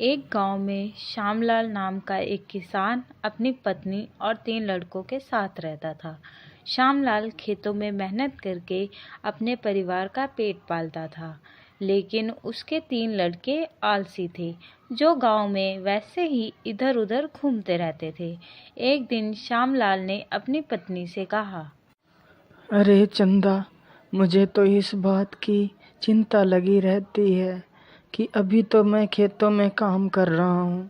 एक गांव में श्यामलाल नाम का एक किसान अपनी पत्नी और 3 लड़कों के साथ रहता था। श्यामलाल खेतों में मेहनत करके अपने परिवार का पेट पालता था, लेकिन उसके 3 लड़के आलसी थे, जो गांव में वैसे ही इधर-उधर घूमते रहते थे। एक दिन श्यामलाल ने अपनी पत्नी से कहा, अरे चंदा, मुझे तो इस बात की चिंता लगी रहती है कि अभी तो मैं खेतों में काम कर रहा हूँ,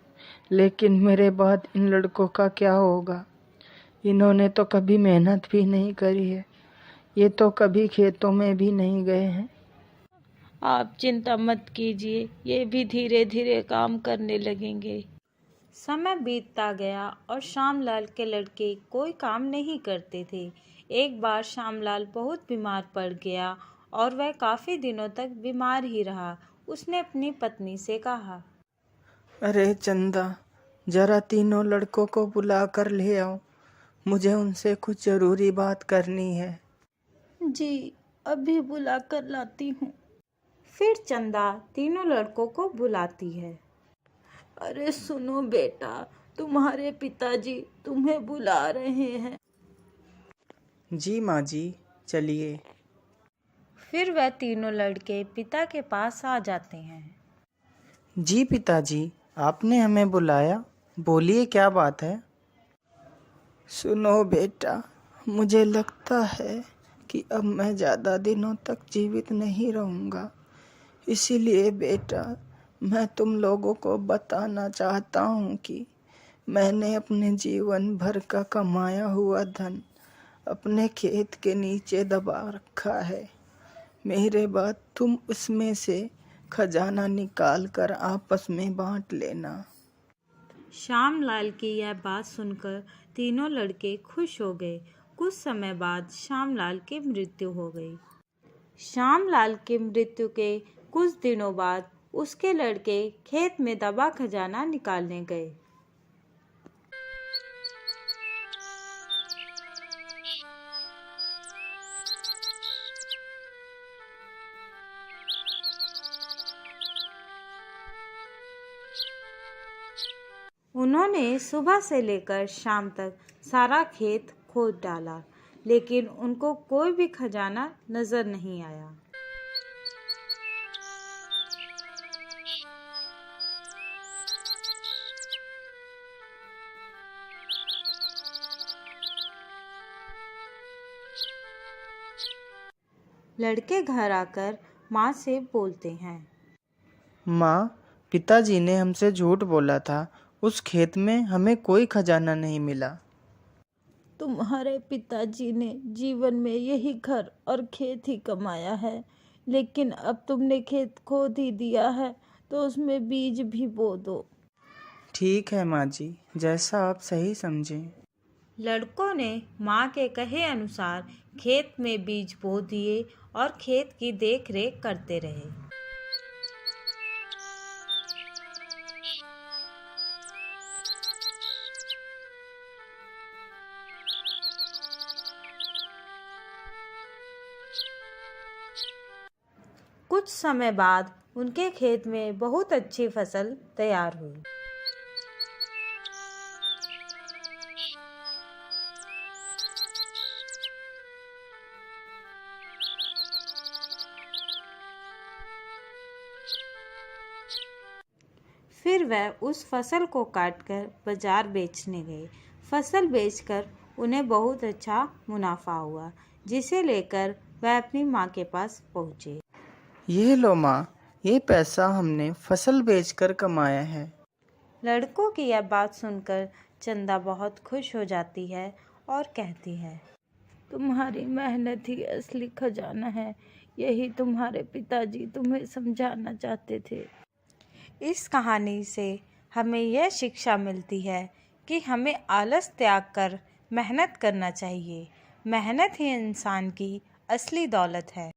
लेकिन मेरे बाद इन लड़कों का क्या होगा। इन्होंने तो कभी मेहनत भी नहीं करी है, ये तो कभी खेतों में भी नहीं गए हैं। आप चिंता मत कीजिए, ये भी धीरे धीरे काम करने लगेंगे। समय बीतता गया और श्यामलाल के लड़के कोई काम नहीं करते थे। एक बार श्यामलाल बहुत बीमार पड़ गया और वह काफ़ी दिनों तक बीमार ही रहा। उसने अपनी पत्नी से कहा, अरे चंदा, जरा तीनों लड़कों को बुला कर ले आओ, मुझे उनसे कुछ ज़रूरी बात करनी है। जी, अभी बुला कर लाती हूँ। फिर चंदा तीनों लड़कों को बुलाती है। अरे सुनो बेटा, तुम्हारे पिताजी तुम्हें बुला रहे हैं। जी माँ जी, चलिए। फिर वह तीनों लड़के पिता के पास आ जाते हैं। जी पिताजी, आपने हमें बुलाया, बोलिए क्या बात है। सुनो बेटा, मुझे लगता है कि अब मैं ज़्यादा दिनों तक जीवित नहीं रहूँगा, इसीलिए बेटा मैं तुम लोगों को बताना चाहता हूँ कि मैंने अपने जीवन भर का कमाया हुआ धन अपने खेत के नीचे दबा रखा है। मेरे बाद तुम उसमें से खजाना निकाल कर आपस में बांट लेना। श्यामलाल की यह बात सुनकर तीनों लड़के खुश हो गए। कुछ समय बाद श्यामलाल की मृत्यु हो गई। श्यामलाल की मृत्यु के कुछ दिनों बाद उसके लड़के खेत में दबा खजाना निकालने गए। उन्होंने सुबह से लेकर शाम तक सारा खेत खोद डाला, लेकिन उनको कोई भी खजाना नजर नहीं आया। लड़के घर आकर माँ से बोलते हैं, माँ, पिताजी ने हमसे झूठ बोला था, उस खेत में हमें कोई खजाना नहीं मिला। तुम्हारे पिताजी ने जीवन में यही घर और खेत ही कमाया है, लेकिन अब तुमने खेत खोद ही दिया है तो उसमें बीज भी बो दो। ठीक है माँ जी, जैसा आप सही समझें। लड़कों ने माँ के कहे अनुसार खेत में बीज बो दिए और खेत की देखरेख करते रहे। कुछ समय बाद उनके खेत में बहुत अच्छी फसल तैयार हुई। फिर वह उस फसल को काटकर बाजार बेचने गए। फसल बेचकर उन्हें बहुत अच्छा मुनाफा हुआ, जिसे लेकर वह अपनी माँ के पास पहुँचे। ये लो माँ, ये पैसा हमने फसल बेचकर कमाया है। लड़कों की यह बात सुनकर चंदा बहुत खुश हो जाती है और कहती है, तुम्हारी मेहनत ही असली खजाना है, यही तुम्हारे पिताजी तुम्हें समझाना चाहते थे। इस कहानी से हमें यह शिक्षा मिलती है कि हमें आलस त्याग कर मेहनत करना चाहिए। मेहनत ही इंसान की असली दौलत है।